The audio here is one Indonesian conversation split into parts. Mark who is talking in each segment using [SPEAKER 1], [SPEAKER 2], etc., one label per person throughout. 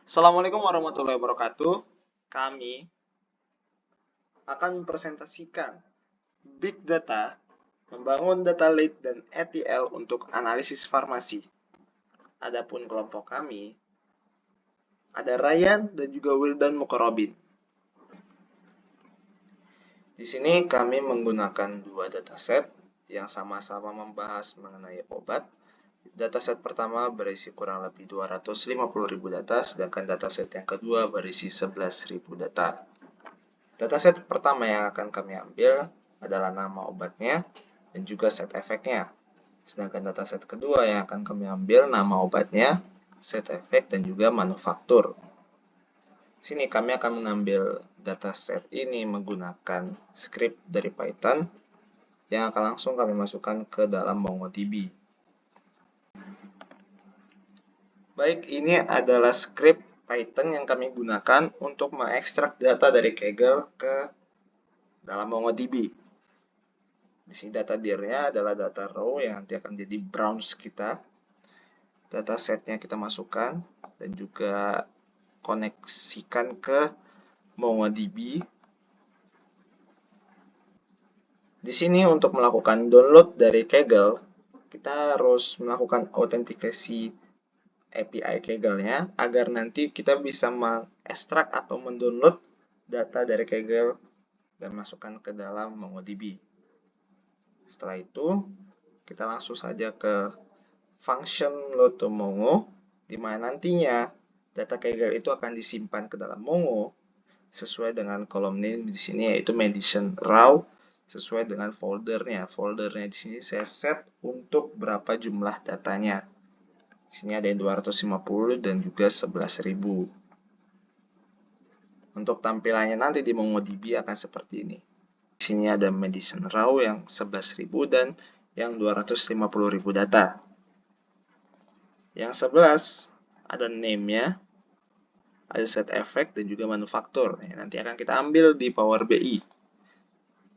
[SPEAKER 1] Assalamualaikum warahmatullahi wabarakatuh. Kami akan mempresentasikan Big Data, membangun data lake dan ETL untuk analisis farmasi. Adapun kelompok kami, ada Ryan dan juga Wildan Mukarobin. Di sini kami menggunakan dua dataset yang sama-sama membahas mengenai obat. Dataset pertama berisi kurang lebih 250.000 data, sedangkan dataset yang kedua berisi 11.000 data. Dataset pertama yang akan kami ambil adalah nama obatnya dan juga set efeknya. Sedangkan dataset kedua yang akan kami ambil nama obatnya, set efek dan juga manufaktur. Sini kami akan mengambil dataset ini menggunakan script dari Python yang akan langsung kami masukkan ke dalam MongoDB. Baik, ini adalah script Python yang kami gunakan untuk mengekstrak data dari Kaggle ke dalam MongoDB. Di sini data dir-nya adalah data row yang nanti akan jadi browse kita. Data setnya kita masukkan dan juga koneksikan ke MongoDB. Di sini untuk melakukan download dari Kaggle, kita harus melakukan autentikasi API Kaggle-nya agar nanti kita bisa mengekstrak atau mendownload data dari Kaggle dan masukkan ke dalam MongoDB. Setelah itu, kita langsung saja ke function load to Mongo, di mana nantinya data Kaggle itu akan disimpan ke dalam Mongo sesuai dengan kolom name di sini yaitu Medicine Raw sesuai dengan foldernya. Foldernya di sini saya set untuk berapa jumlah datanya. Di sini ada yang 250 dan juga 11.000. Untuk tampilannya nanti di MongoDB akan seperti ini. Di sini ada Medicine Raw yang 11.000 dan yang 250.000 data. Yang 11 ada name-nya, ada set effect dan juga manufaktur. Nanti akan kita ambil di Power BI.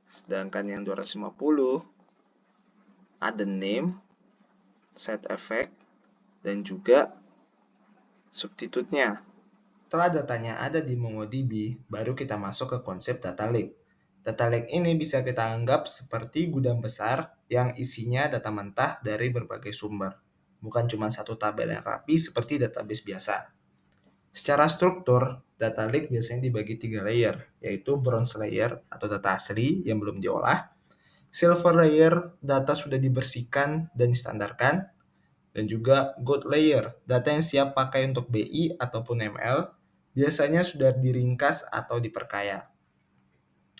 [SPEAKER 1] Sedangkan yang 250 ada name, set effect dan juga substitute-nya. Setelah datanya ada di MongoDB, baru kita masuk ke konsep data lake. Data lake ini bisa kita anggap seperti gudang besar yang isinya data mentah dari berbagai sumber. Bukan cuma satu tabel yang rapi seperti database biasa. Secara struktur, data lake biasanya dibagi 3 layer, yaitu bronze layer atau data asli yang belum diolah, silver layer, data sudah dibersihkan dan distandarkan, dan juga gold layer, data yang siap pakai untuk BI ataupun ML, biasanya sudah diringkas atau diperkaya.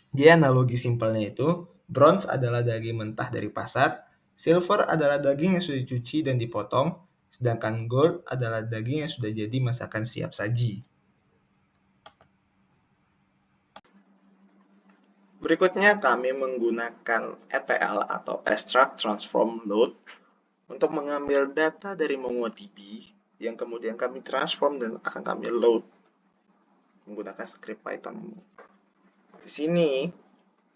[SPEAKER 1] Jadi analogi simpelnya itu, bronze adalah daging mentah dari pasar, silver adalah daging yang sudah dicuci dan dipotong, sedangkan gold adalah daging yang sudah jadi masakan siap saji. Berikutnya kami menggunakan ETL atau Extract Transform Load untuk mengambil data dari MongoDB yang kemudian kami transform dan akan kami load menggunakan script Python ini. Di sini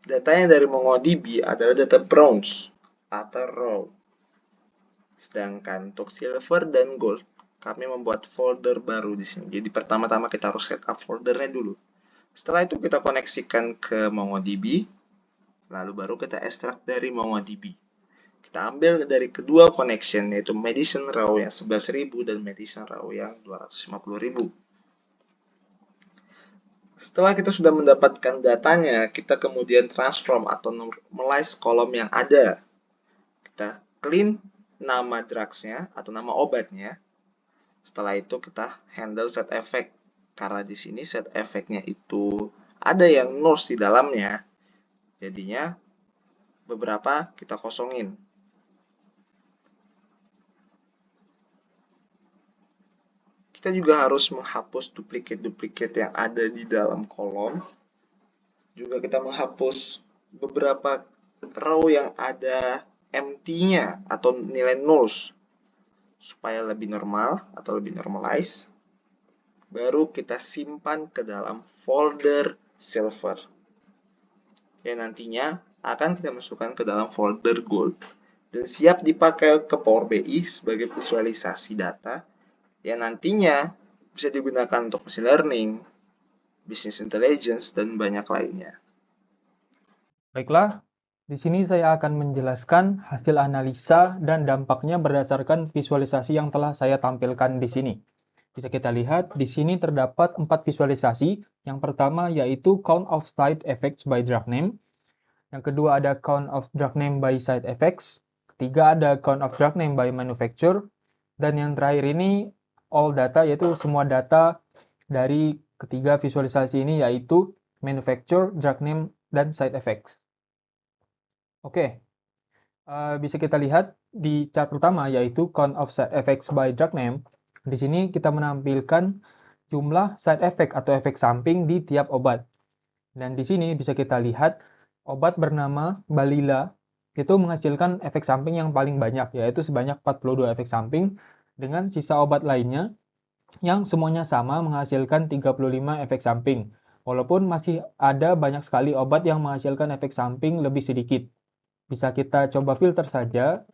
[SPEAKER 1] datanya dari MongoDB adalah data bronze atau raw. Sedangkan untuk silver dan gold kami membuat folder baru di sini. Jadi pertama-tama kita harus setup foldernya dulu. Setelah itu kita koneksikan ke MongoDB, lalu baru kita ekstrak dari MongoDB. Kita ambil dari kedua connection yaitu Medicine Raw yang 11.000 dan Medicine Raw yang 250.000. Setelah kita sudah mendapatkan datanya, kita kemudian transform atau normalize kolom yang ada. Kita clean nama drugs-nya atau nama obatnya. Setelah itu kita handle set effect. Karena di sini set effect-nya itu ada yang nulls di dalamnya. Jadinya beberapa kita kosongin. Kita juga harus menghapus duplikat-duplikat yang ada di dalam kolom. Juga kita menghapus beberapa row yang ada empty-nya atau nilai nulls supaya lebih normal atau lebih normalize. Baru kita simpan ke dalam folder silver yang nantinya akan kita masukkan ke dalam folder gold dan siap dipakai ke Power BI sebagai visualisasi data yang nantinya Bisa digunakan untuk machine learning, business intelligence, dan banyak lainnya.
[SPEAKER 2] Baiklah, di sini saya akan menjelaskan hasil analisa dan dampaknya berdasarkan visualisasi yang telah saya tampilkan di sini. Bisa kita lihat, di sini terdapat 4 visualisasi. Yang pertama yaitu count of side effects by drug name. Yang kedua ada count of drug name by side effects. Ketiga ada count of drug name by manufacturer. Dan yang terakhir ini all data, yaitu semua data dari ketiga visualisasi ini, yaitu manufacturer, drug name, dan side effects. Oke, bisa kita lihat di chart pertama yaitu count of side effects by drug name. Di sini kita menampilkan jumlah side effect atau efek samping di tiap obat. Dan di sini bisa kita lihat obat bernama Balila itu menghasilkan efek samping yang paling banyak, yaitu sebanyak 42 efek samping, dengan sisa obat lainnya yang semuanya sama menghasilkan 35 efek samping. Walaupun masih ada banyak sekali obat yang menghasilkan efek samping lebih sedikit. Bisa kita coba filter saja.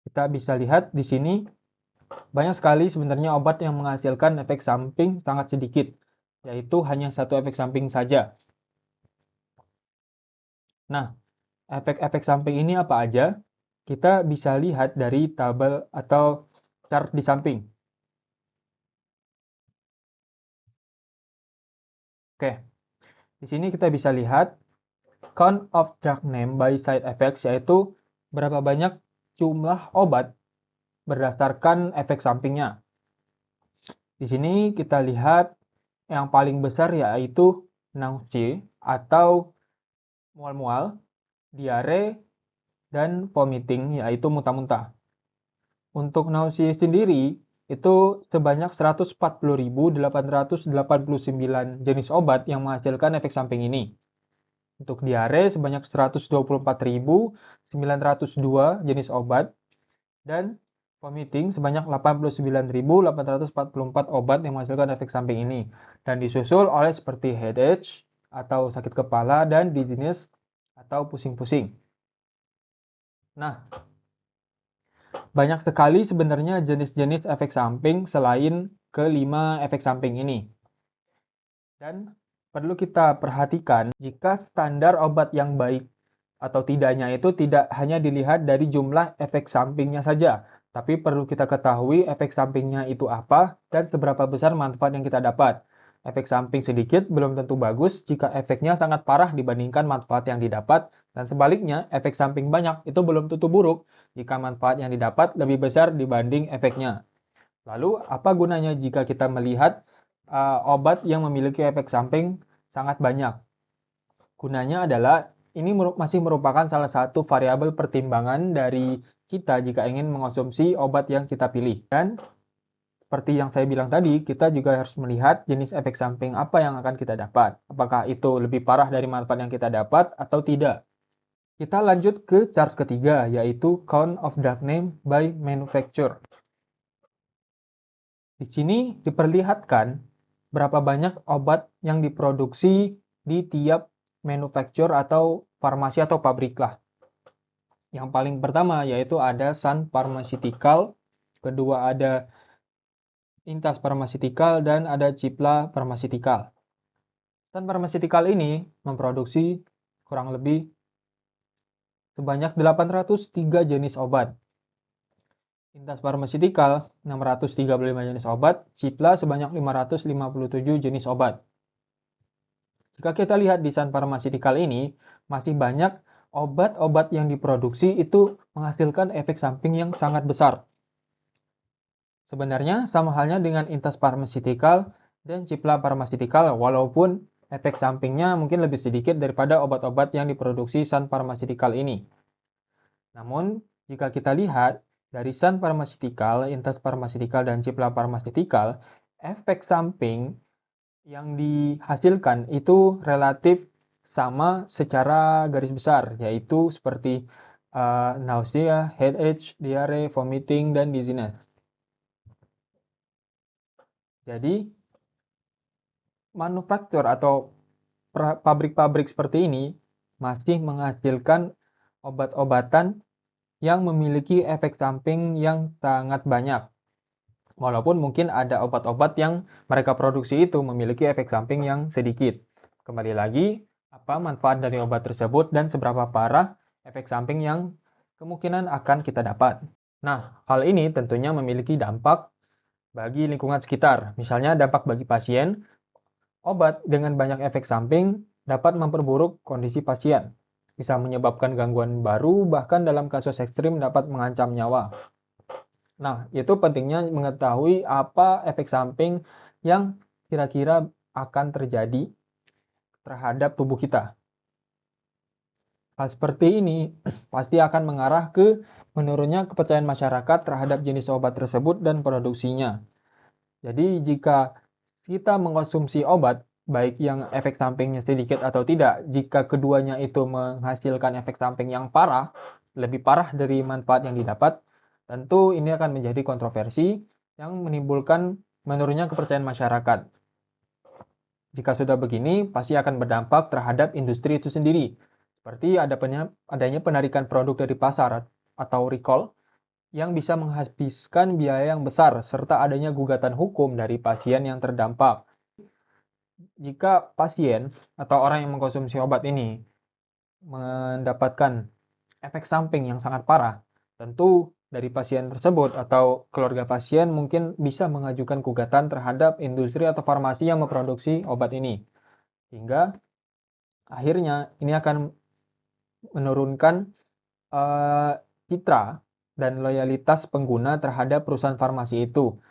[SPEAKER 2] Kita bisa lihat di sini banyak sekali sebenarnya obat yang menghasilkan efek samping sangat sedikit, yaitu hanya satu efek samping saja. Nah, efek-efek samping ini apa aja? Kita bisa lihat dari tabel atau chart di samping. Oke, di sini kita bisa lihat count of drug name by side effects, yaitu berapa banyak jumlah obat berdasarkan efek sampingnya. Di sini kita lihat yang paling besar yaitu nausea atau mual-mual, diare, dan vomiting yaitu muntah-muntah. Untuk nausea sendiri itu sebanyak 140.889 jenis obat yang menghasilkan efek samping ini. Untuk diare sebanyak 124.902 jenis obat, dan vomiting sebanyak 89.844 obat yang menghasilkan efek samping ini. Dan disusul oleh seperti headache atau sakit kepala dan dizziness atau pusing-pusing. Nah, banyak sekali sebenarnya jenis-jenis efek samping selain kelima efek samping ini. Dan perlu kita perhatikan jika standar obat yang baik atau tidaknya itu tidak hanya dilihat dari jumlah efek sampingnya saja, tapi perlu kita ketahui efek sampingnya itu apa dan seberapa besar manfaat yang kita dapat. Efek samping sedikit belum tentu bagus jika efeknya sangat parah dibandingkan manfaat yang didapat, dan sebaliknya efek samping banyak itu belum tentu buruk jika manfaat yang didapat lebih besar dibanding efeknya. Lalu apa gunanya jika kita melihat obat yang memiliki efek samping sangat banyak? Gunanya adalah ini masih merupakan salah satu variabel pertimbangan dari kita jika ingin mengonsumsi obat yang kita pilih. Dan seperti yang saya bilang tadi, kita juga harus melihat jenis efek samping apa yang akan kita dapat. Apakah itu lebih parah dari manfaat yang kita dapat atau tidak. Kita lanjut ke chart ketiga, yaitu count of drug name by manufacturer. Di sini diperlihatkan berapa banyak obat yang diproduksi di tiap manufacturer atau farmasi atau pabrik lah. Yang paling pertama yaitu ada Sun Pharmaceutical, kedua ada Intas Pharmaceutical, dan ada Cipla Pharmaceutical. Sun Pharmaceutical ini memproduksi kurang lebih sebanyak 803 jenis obat. Intas Pharmaceutical 635 jenis obat, Cipla sebanyak 557 jenis obat. Jika kita lihat di Sun Pharmaceutical ini, masih banyak obat-obat yang diproduksi itu menghasilkan efek samping yang sangat besar. Sebenarnya sama halnya dengan Intas Pharmaceutical dan Cipla Pharmaceutical, walaupun efek sampingnya mungkin lebih sedikit daripada obat-obat yang diproduksi Sun Pharmaceutical ini. Namun, jika kita lihat dari Sun Pharmaceutical, Intas Pharmaceutical, dan Cipla Pharmaceutical, efek samping yang dihasilkan itu relatif sama secara garis besar, yaitu seperti nausea, headache, diare, vomiting, dan dizziness. Jadi, manufaktur atau pabrik-pabrik seperti ini masih menghasilkan obat-obatan yang memiliki efek samping yang sangat banyak. Walaupun mungkin ada obat-obat yang mereka produksi itu memiliki efek samping yang sedikit. Kembali lagi, apa manfaat dari obat tersebut dan seberapa parah efek samping yang kemungkinan akan kita dapat. Nah, hal ini tentunya memiliki dampak bagi lingkungan sekitar. Misalnya dampak bagi pasien, obat dengan banyak efek samping dapat memperburuk kondisi pasien, bisa menyebabkan gangguan baru, bahkan dalam kasus ekstrim dapat mengancam nyawa. Nah, itu pentingnya mengetahui apa efek samping yang kira-kira akan terjadi terhadap tubuh kita. Hal seperti ini pasti akan mengarah ke menurunnya kepercayaan masyarakat terhadap jenis obat tersebut dan produksinya. Jadi, jika kita mengkonsumsi obat, baik yang efek sampingnya sedikit atau tidak, jika keduanya itu menghasilkan efek samping yang parah, lebih parah dari manfaat yang didapat, tentu ini akan menjadi kontroversi yang menimbulkan menurunnya kepercayaan masyarakat. Jika sudah begini, pasti akan berdampak terhadap industri itu sendiri, seperti adanya penarikan produk dari pasar atau recall yang bisa menghabiskan biaya yang besar, serta adanya gugatan hukum dari pasien yang terdampak. Jika pasien atau orang yang mengkonsumsi obat ini mendapatkan efek samping yang sangat parah, tentu dari pasien tersebut atau keluarga pasien mungkin bisa mengajukan gugatan terhadap industri atau farmasi yang memproduksi obat ini. Hingga akhirnya ini akan menurunkan citra dan loyalitas pengguna terhadap perusahaan farmasi itu,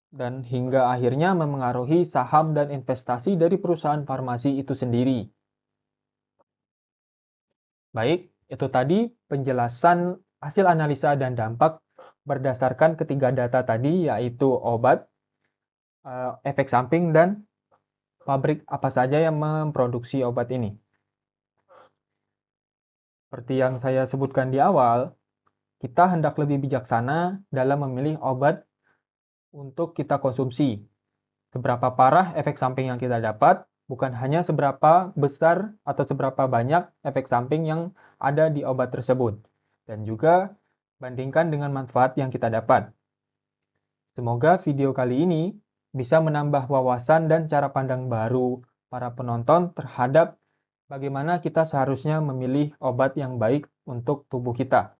[SPEAKER 2] dan hingga akhirnya memengaruhi saham dan investasi dari perusahaan farmasi itu sendiri. Baik, itu tadi penjelasan hasil analisa dan dampak berdasarkan ketiga data tadi, yaitu obat, efek samping, dan pabrik apa saja yang memproduksi obat ini. Seperti yang saya sebutkan di awal, kita hendak lebih bijaksana dalam memilih obat untuk kita konsumsi. Seberapa parah efek samping yang kita dapat, bukan hanya seberapa besar atau seberapa banyak efek samping yang ada di obat tersebut, dan juga bandingkan dengan manfaat yang kita dapat. Semoga video kali ini bisa menambah wawasan dan cara pandang baru para penonton terhadap bagaimana kita seharusnya memilih obat yang baik untuk tubuh kita.